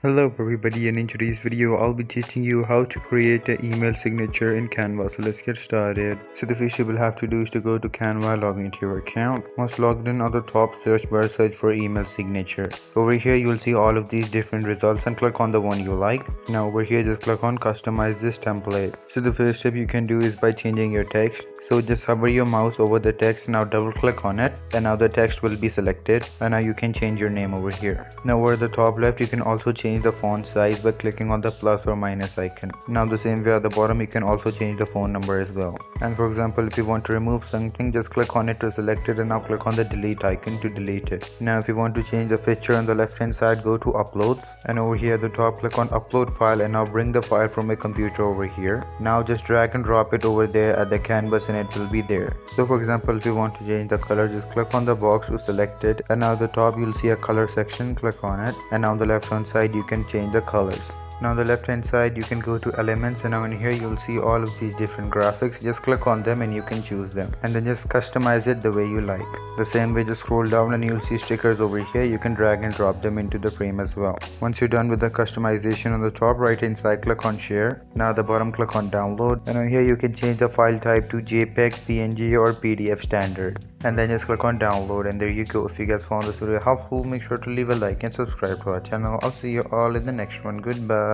Hello everybody, and in today's video I'll be teaching you how to create an email signature in Canva. So let's get started. So the first you will have to do is to go to Canva, log into your account. Once logged in, on the top search bar, search for email signature. Over here you will see all of these different results and click on the one you like. Now over here just click on customize this template. So the first step you can do is by changing your text. So just hover your mouse over the text, now double click on it, and now the text will be selected, and now you can change your name over here. Now over the top left you can also change the font size by clicking on the plus or minus icon. Now the same way at the bottom you can also change the phone number as well. And for example, if you want to remove something, just click on it to select it, and now click on the delete icon to delete it. Now if you want to change the picture, on the left hand side go to uploads, and over here at the top click on upload file, and now bring the file from a computer over here. Now just drag and drop it over there at the canvas and it will be there. So for example, if you want to change the color, just click on the box to select it, and now at the top you'll see a color section, click on it, and now on the left hand side you can change the colors. Now on the left hand side you can go to elements, and now in here you'll see all of these different graphics. Just click on them and you can choose them, and then just customize it the way you like. The same way, just scroll down and you'll see stickers over here. You can drag and drop them into the frame as well. Once you're done with the customization, on the top right hand side click on share. Now at the bottom click on download, and over here you can change the file type to JPEG, PNG or PDF standard, and then just click on download, and there you go. If you guys found this video helpful, make sure to leave a like and subscribe to our channel. I'll see you all in the next one. Goodbye.